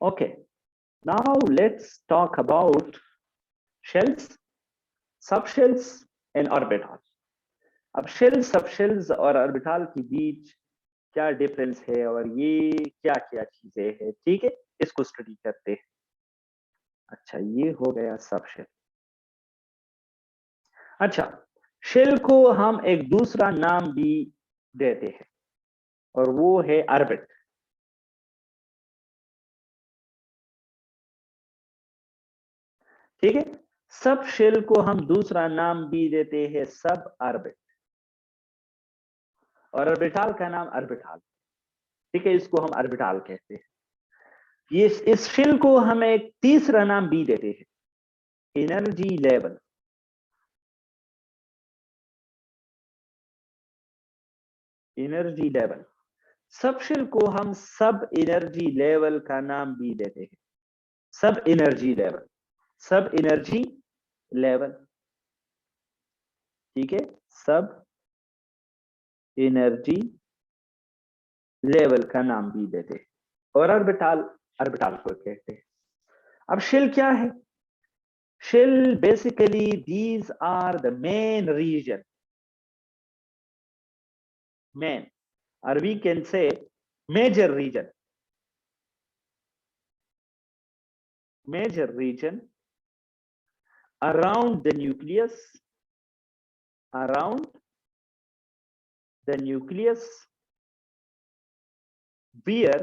Okay, now let's talk about shells, subshells and orbitals. अब shell subshells और orbital के बीच क्या डिफरेंस है और ये क्या क्या चीजें हैं, ठीक है, इसको स्टडी करते हैं। अच्छा, ये हो गया सबशेल। अच्छा, शेल को हम एक दूसरा नाम भी देते हैं और वो है ऑर्बिट। ठीक है, सब शेल को हम दूसरा नाम भी देते हैं सब ऑर्बिट, और ऑर्बिटल का नाम ऑर्बिटल। ठीक है, इसको हम ऑर्बिटल कहते हैं। ये इस शेल को हम एक तीसरा नाम भी देते हैं, energy level. Energy level, sub shell को हम सब एनर्जी लेवल का नाम भी देते हैं, सब एनर्जी लेवल, सब एनर्जी लेवल। ठीक है, सब एनर्जी लेवल का नाम भी देते हैं, और ऑर्बिटल ऑर्बिटल को कहते हैं। अब शेल क्या है? Shell basically these are the main region, main, or we can say major region, major region around the nucleus, around the nucleus where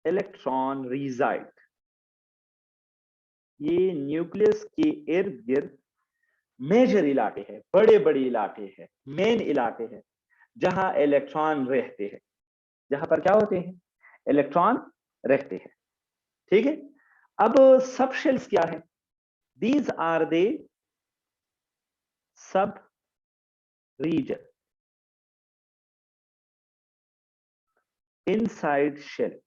electron reside. ये न्यूक्लियस के इर्द गिर्द मेजर इलाके हैं, बड़े बड़े इलाके हैं, मेन इलाके हैं जहां इलेक्ट्रॉन रहते हैं, जहां पर क्या होते हैं? इलेक्ट्रॉन रहते हैं। ठीक है, अब सब शेल्स क्या है? दीज आर दे सब रीजन इनसाइड शेल।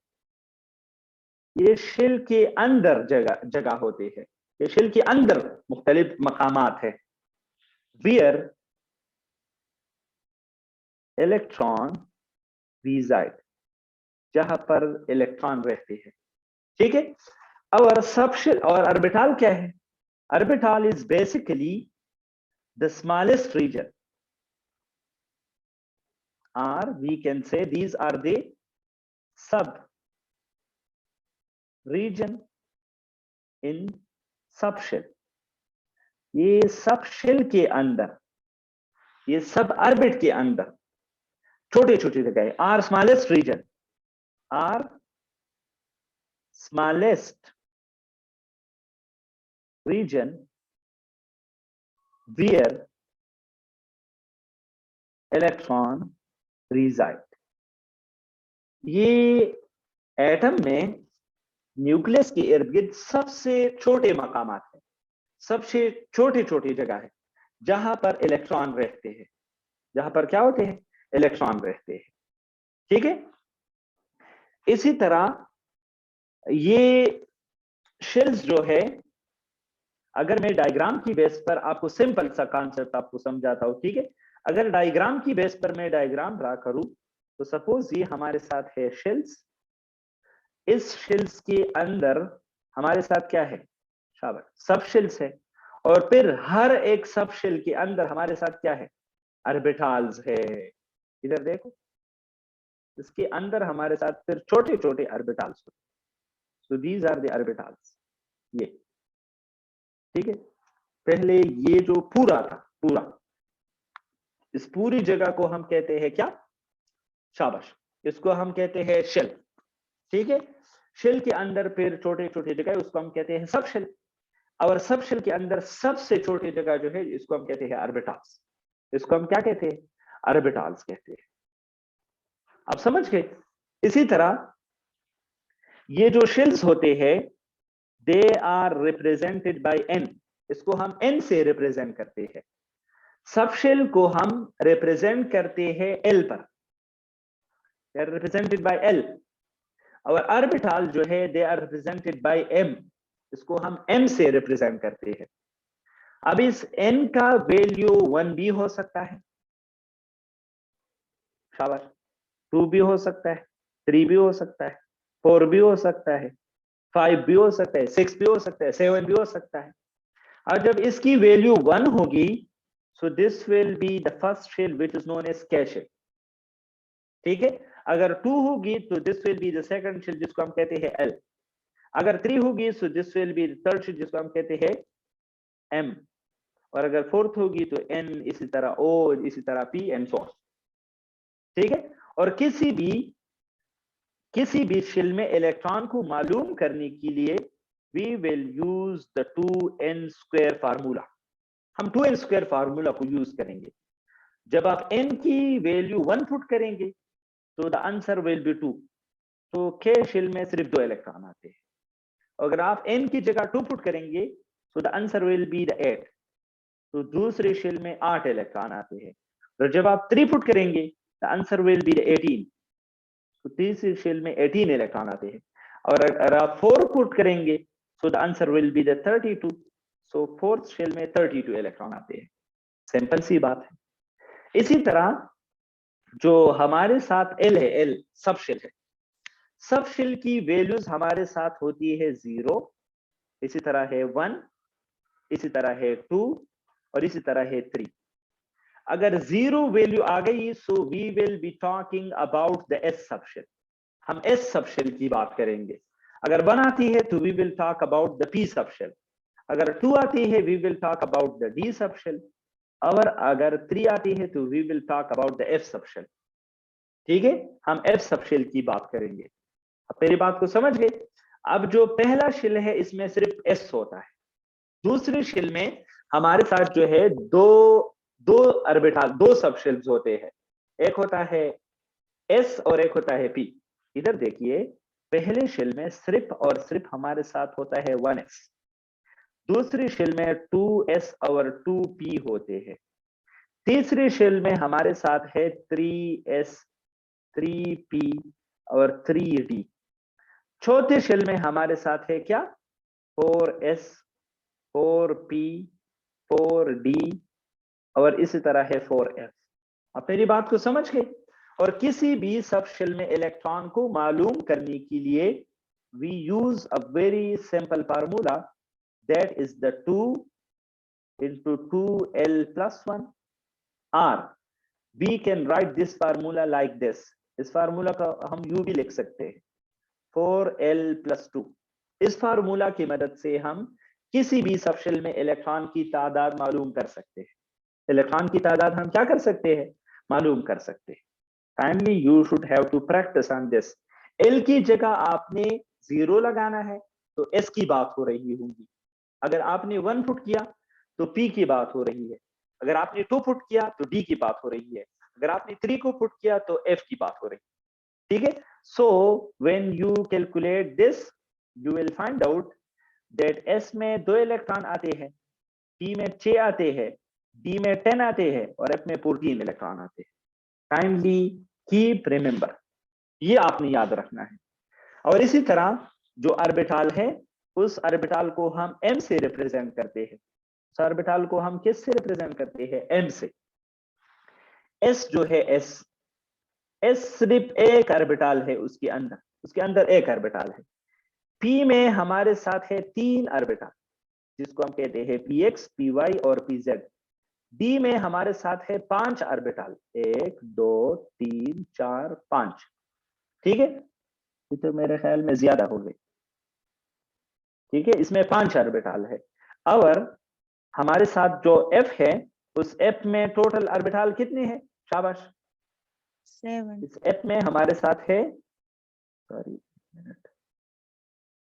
ये शेल के अंदर जगह जगह होते हैं, ये शेल के अंदर मुख्तलिफ मकामात है, वियर इलेक्ट्रॉन रिजाइड, जहां पर इलेक्ट्रॉन रहते हैं। ठीक है, और सब शेल और ऑर्बिटल क्या है? Orbital is basically the smallest region, or we can say these are the sub region in subshell। ये सब शेल के अंदर, ये सब ऑर्बिट के अंदर छोटे छोटे जगह, or smallest region, or smallest region where electron reside. ये एटम में न्यूक्लियस के इर्द गिर्द सबसे छोटे मकामात हैं, सबसे छोटी छोटी जगह है जहां पर इलेक्ट्रॉन रहते हैं, जहां पर क्या होते हैं? इलेक्ट्रॉन रहते हैं। ठीक है, इसी तरह ये शेल्स जो है, अगर मैं डायग्राम की बेस पर आपको सिंपल सा कॉन्सेप्ट आपको समझाता हूं। ठीक है, अगर डायग्राम की बेस पर मैं डायग्राम ड्रा करूं, तो सपोज ये हमारे साथ है शेल्स, इस शेल्स के अंदर हमारे साथ क्या है? शाबाश, सब शेल्स है, और फिर हर एक सब शेल के अंदर हमारे साथ क्या है? ऑर्बिटल्स है। इधर देखो, इसके अंदर हमारे साथ फिर छोटे छोटे orbitals. So these are the orbitals. ये ठीक है, पहले ये जो पूरा था, पूरा, इस पूरी जगह को हम कहते हैं क्या? शाबाश, इसको हम कहते हैं शेल। ठीक है, शेल के अंदर फिर छोटे छोटे जगह, उसको हम कहते हैं सब शेल, और सब शेल के अंदर सबसे छोटी जगह जो है, इसको हम कहते हैं ऑर्बिटल्स। इसको हम क्या कहते हैं? ऑर्बिटल्स कहते हैं। आप समझ गए? इसी तरह ये जो शेल्स होते हैं, they are represented by n, इसको हम एन से रिप्रेजेंट करते हैं। सब शेल को हम रिप्रेजेंट करते हैं एल पर, they are represented by l. और ऑर्बिटल जो है, they are represented by m, इसको हम एम से रिप्रेजेंट करते हैं। अब इस एन का वैल्यू 1 भी हो सकता है, शाबाश, 2 भी हो सकता है, 3 भी हो सकता है, 4 भी हो सकता है, 5 भी हो सकता है, 6 भी हो सकता है, 7 भी हो सकता है। और जब इसकी वैल्यू 1 होगी, so this will be the first shell which is known as cash shell. ठीक है, अगर 2 होगी तो this will be the second shell जिसको हम कहते हैं एल। अगर 3 होगी so this will be the third shell जिसको हम कहते हैं एम। और अगर फोर्थ होगी तो एन, इसी तरह ओ, इसी तरह पी एंड सो ऑन। ठीक है, और किसी भी शेल में इलेक्ट्रॉन को मालूम करने के लिए we will use the 2n² formula. हम 2n² फार्मूला को यूज करेंगे। जब आप n की वैल्यू 1 पुट करेंगे तो द आंसर विल बी 2। तो के शेल में सिर्फ 2 इलेक्ट्रॉन आते हैं। अगर आप n की जगह 2 पुट करेंगे तो the answer will be the 8। तो दूसरे शेल में 8 इलेक्ट्रॉन आते हैं। और जब आप 3 पुट करेंगे the answer will be the 18। तो तीसरे शेल में 18 इलेक्ट्रॉन आते हैं। और अगर आप 4 पुट करेंगे so the answer will be the 32। so fourth shell में 32 इलेक्ट्रॉन आते हैं। सिंपल सी बात है। इसी तरह जो हमारे साथ एल है, एल सब शेल है, सब शेल की वैल्यूज हमारे साथ होती है 0, इसी तरह है 1, इसी तरह है 2 और इसी तरह है 3। अगर 0 वैल्यू आ गई so we will be talking about the s sub shell. हम एस सब शेल की बात करेंगे। अगर 1 आती है तो we will talk about the p sub shell. अगर 2 आती है we will talk about the d sub shell. और अगर 3 आती है तो we will talk about the f sub shell. ठीक है, हम एफ सब शेल की बात करेंगे। अब मेरी बात को समझ गए। अब जो पहला शेल है इसमें सिर्फ एस होता है। दूसरे शेल में हमारे साथ जो है दो दो ऑर्बिटल, दो सब शेल्स होते हैं। एक होता है एस और एक होता है पी। इधर देखिए, पहले शेल में सिर्फ और सिर्फ हमारे साथ होता है 1s। दूसरे शेल में 2s और 2p होते हैं। तीसरे शेल में हमारे साथ है 3s, 3p और 3d। चौथे शेल में हमारे साथ है क्या, 4s, 4p, 4d और इसी तरह है 4f। आप मेरी बात को समझ गए। और किसी भी सब शेल में इलेक्ट्रॉन को मालूम करने के लिए we use a very simple formula, that is the 2 into 2l plus 1, or we can write this formula like this। इस फार्मूला का हम यू भी लिख सकते हैं, 4l plus 2। इस फार्मूला की मदद से हम किसी भी सब शेल में इलेक्ट्रॉन की तादाद मालूम कर सकते हैं। इलेक्ट्रॉन की तादाद हम क्या कर सकते हैं, मालूम कर सकते हैं। Kindly you should have to practice on this. L की जगह आपने 0 लगाना है तो एस की बात हो रही होगी। अगर आपने 1 पुट किया तो पी की बात हो रही है। अगर आपने 2 पुट किया तो डी की बात हो रही है। अगर आपने 3 को पुट किया तो एफ की बात हो रही है। ठीक है, so when you calculate this you will find out that S में 2 इलेक्ट्रॉन आते हैं, पी में 6 आते हैं, डी में 10 आते हैं और एफ में 14 इलेक्ट्रॉन आते हैं। काइंडली कीप रिमेंबर, ये आपने याद रखना है। और इसी तरह जो ऑर्बिटल है उस ऑर्बिटल को हम m से रिप्रेजेंट करते हैं। उस ऑर्बिटल को हम किस से रिप्रेजेंट करते हैं, m से। s जो है s सिर्फ एक ऑर्बिटल है, उसके अंदर एक ऑर्बिटल है। p में हमारे साथ है 3 ऑर्बिटल जिसको हम कहते हैं px, py और pz। d में हमारे साथ है 5 ऑर्बिटल, 1 2 3 4 5। ठीक है, ये तो मेरे ख्याल में ज्यादा हो गई। ठीक है, इसमें 5 ऑर्बिटल है। और हमारे साथ जो f है उस f में टोटल ऑर्बिटल कितने हैं, शाबाश 7। इस f में हमारे साथ है, सॉरी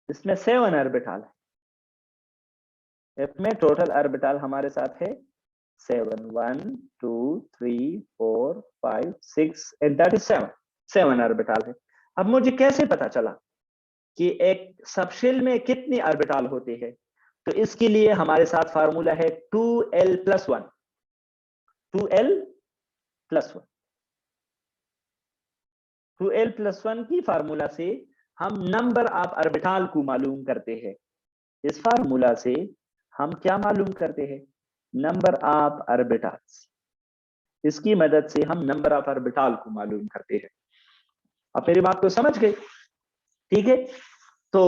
इसमें 7 ऑर्बिटल है। f में टोटल ऑर्बिटल हमारे साथ है 7, 1 2 3 4 5 6 एंड दैट इज 7 ऑर्बिटल है। अब मुझे कैसे पता चला कि एक सबशेल में कितने ऑर्बिटल होते हैं, तो इसके लिए हमारे साथ फार्मूला है 2l plus 1। 2l plus 1, 2l plus 1 की फार्मूला से हम नंबर ऑफ ऑर्बिटल को मालूम करते हैं। इस फार्मूला से हम क्या मालूम करते हैं, नंबर ऑफ ऑर्बिटल्स। इसकी मदद से हम नंबर ऑफ ऑर्बिटल को मालूम करते हैं। आप मेरी बात को समझ गए? ठीक है, तो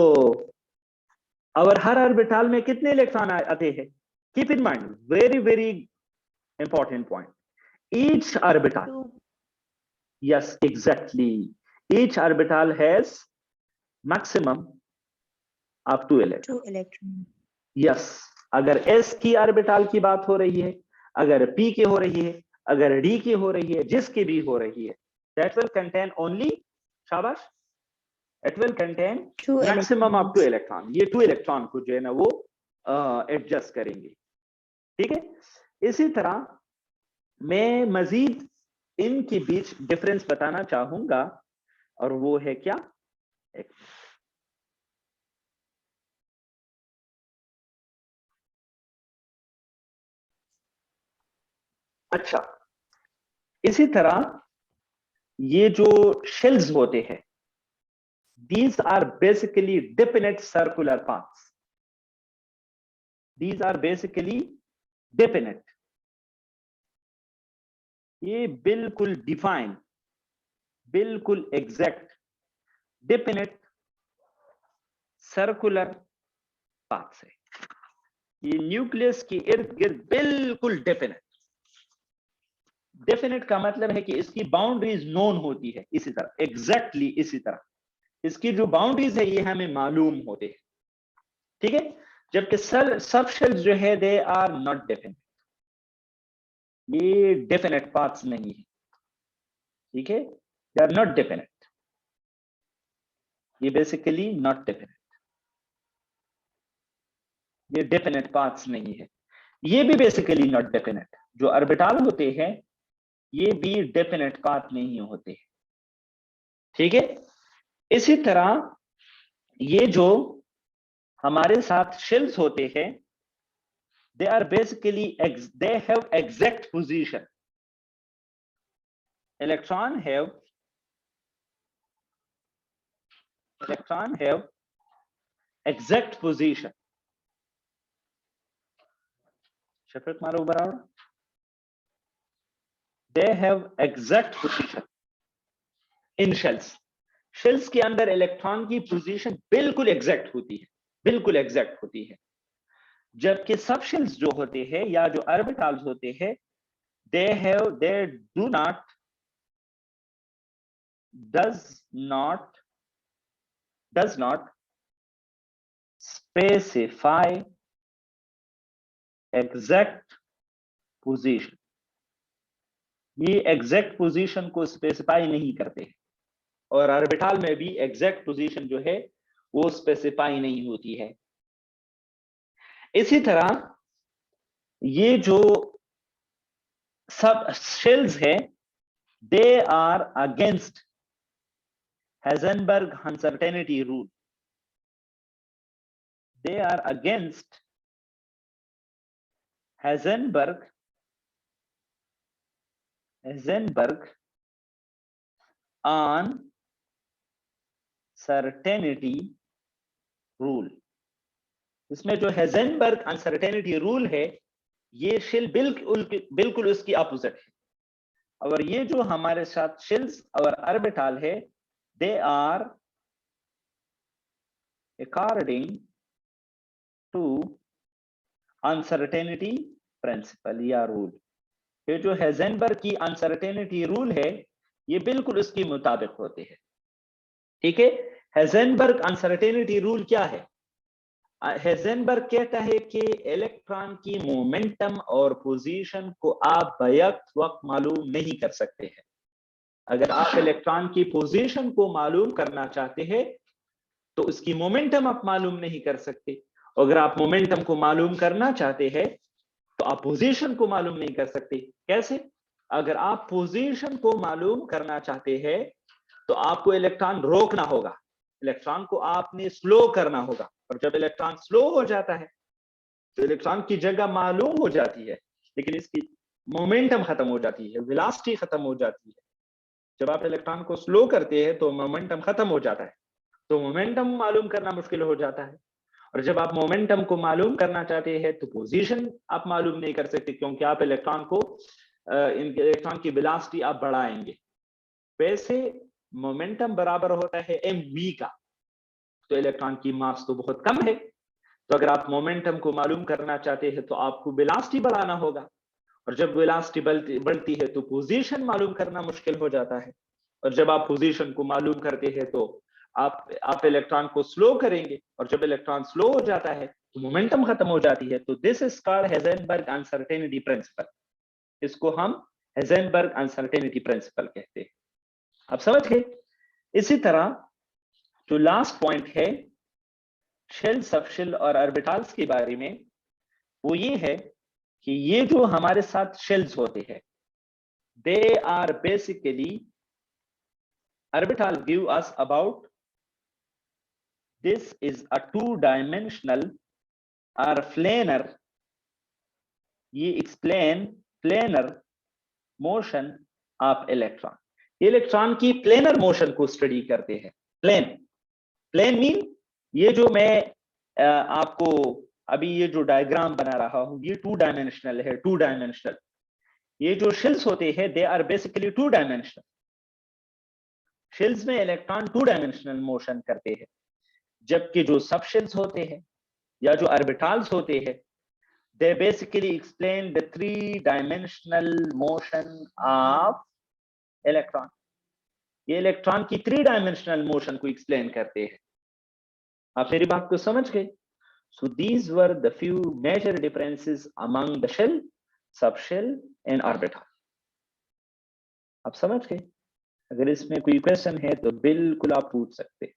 और हर ऑर्बिटल में कितने इलेक्ट्रॉन आते हैं? Keep in mind, very very important point, each orbital, 2. yes exactly, each orbital has maximum of 2 electrons. 2 electron. yes, अगर s की ऑर्बिटल की बात हो रही है, अगर p की हो रही है, अगर d की हो रही है, जिसकी भी हो रही है, that will contain only, शाबाश, it will contain 2 maximum of 2 electrons. Electron. ये 2 इलेक्ट्रॉन को जो है ना वो एडजस्ट करेंगे। ठीक है, इसी तरह मैं मजीद इनके बीच डिफरेंस बताना चाहूंगा, और वो है क्या? अच्छा, इसी तरह ये जो शेल्स होते हैं, these are basically definite circular paths. These are basically definite, ये बिल्कुल डिफाइन, बिल्कुल एग्जैक्ट, डेफिनेट सर्कुलर पाथ्स है। ये न्यूक्लियस के इर्द गिर्द बिल्कुल डेफिनेट, डेफिनेट का मतलब है कि इसकी बाउंड्रीज नोन होती है, इसी तरह एग्जैक्टली इसी तरह इसकी जो बाउंड्रीज है ये हमें मालूम होते हैं। ठीक है, जबकि सब शेल्स जो है दे आर नॉट डेफिनेट, ये डेफिनेट पाथ्स नहीं है। ठीक है, दे आर नॉट डेफिनेट, ये बेसिकली नॉट डेफिनेट, ये डेफिनेट पाथ्स नहीं है। ये भी बेसिकली नॉट डेफिनेट, जो ऑर्बिटल होते हैं ये भी डेफिनेट पाथ नहीं होते। ठीक है, इसी तरह ये जो हमारे साथ शेल्स होते हैं, they are basically they have exact position, electron have exact position। Shafiq मारो बराबर, they have exact position in shells। Shells के अंदर इलेक्ट्रॉन की पोजीशन बिल्कुल एग्जैक्ट होती है, बिल्कुल एग्जैक्ट होती है। जबकि सब शेल्स जो होते हैं या जो ऑर्बिटल्स होते हैं, they do not does not specify exact position, ये एग्जैक्ट पोजीशन को स्पेसिफाई नहीं करते, और ऑर्बिटल में भी एग्जैक्ट पोजीशन जो है वो स्पेसिफाई नहीं होती है। इसी तरह ये जो सब शेल्स है, they are against Heisenberg uncertainty rule, they are against Heisenberg uncertainty rule। इसमें जो Heisenberg uncertainty rule है, ये शेल बिल्कुल उसकी अपोजिट है। और ये जो हमारे साथ शेल्स और ऑर्बिटल है, they are according to uncertainty principle या रूल। ये जो हेजेनबर्ग की अनसर्टेनिटी रूल है, ये बिल्कुल उसके मुताबिक होते हैं। ठीक है, हेजेनबर्ग अनसर्टेनिटी रूल क्या है? हेजेनबर्ग कहता है कि इलेक्ट्रॉन की मोमेंटम और पोजीशन को आप बैक वक्त मालूम नहीं कर सकते हैं। अगर आप इलेक्ट्रॉन की पोजीशन को मालूम करना चाहते हैं तो उसकी मोमेंटम आप मालूम नहीं कर सकते। अगर आप मोमेंटम को मालूम करना चाहते हैं तो आप पोजीशन को मालूम नहीं कर सकते। कैसे? अगर आप पोजीशन को मालूम करना चाहते हैं तो आपको इलेक्ट्रॉन रोकना होगा, इलेक्ट्रॉन को आपने स्लो करना होगा, और जब इलेक्ट्रॉन स्लो हो जाता है तो इलेक्ट्रॉन की जगह मालूम हो जाती है, लेकिन इसकी मोमेंटम खत्म हो जाती है, वेलोसिटी खत्म हो जाती है। जब आप इलेक्ट्रॉन को स्लो करते हैं तो मोमेंटम खत्म हो जाता है, तो मोमेंटम मालूम करना मुश्किल हो जाता है। और जब आप मोमेंटम को मालूम करना चाहते हैं तो पोजीशन आप मालूम नहीं कर सकते, क्योंकि आप इलेक्ट्रॉन की वेलोसिटी आप बढ़ाएंगे। वैसे मोमेंटम बराबर होता है mv का, तो इलेक्ट्रॉन की मास तो बहुत कम है। तो अगर आप मोमेंटम को मालूम करना चाहते हैं तो आपको वेलोसिटी बढ़ाना होगा, और जब वेलोसिटी बढ़ती है तो पोजीशन मालूम करना मुश्किल हो जाता है, और जब आप पोजीशन को मालूम करते हैं तो आप इलेक्ट्रॉन को स्लो करेंगे, और जब इलेक्ट्रॉन स्लो हो जाता है तो मोमेंटम खत्म हो जाती है। तो this is called Heisenberg uncertainty principle. इसको हम हेज़ेनबर्ग अनसर्टेनिटी प्रिंसिपल कहते हैं। आप समझ गए? इसी तरह जो लास्ट पॉइंट है शेल, सबशेल और ऑर्बिटल्स के बारे में, वो ये है कि ये जो हमारे साथ शेल्स होते हैं, they are basically, orbital give us about, this is a two-dimensional or planar, ये explain planar motion of electron। Electron की प्लेनर मोशन को स्टडी करते हैं। प्लेन मीन, ये जो मैं आपको अभी ये जो डायग्राम बना रहा हूं, ये टू डायमेंशनल है, टू डायमेंशनल। ये जो शेल्स होते हैं they are basically two dimensional. Shells में इलेक्ट्रॉन टू डायमेंशनल मोशन करते हैं, जबकि जो सब शेल्स होते हैं या जो ऑर्बिटल्स होते हैं, they basically explain the three dimensional motion of electron. ये इलेक्ट्रॉन की थ्री डायमेंशनल मोशन को एक्सप्लेन करते हैं। आप मेरी बात को समझ गए? So these were the few major differences among the shell, subshell and orbital। आप समझ गए? अगर इसमें कोई क्वेश्चन है तो बिल्कुल आप पूछ सकते हैं।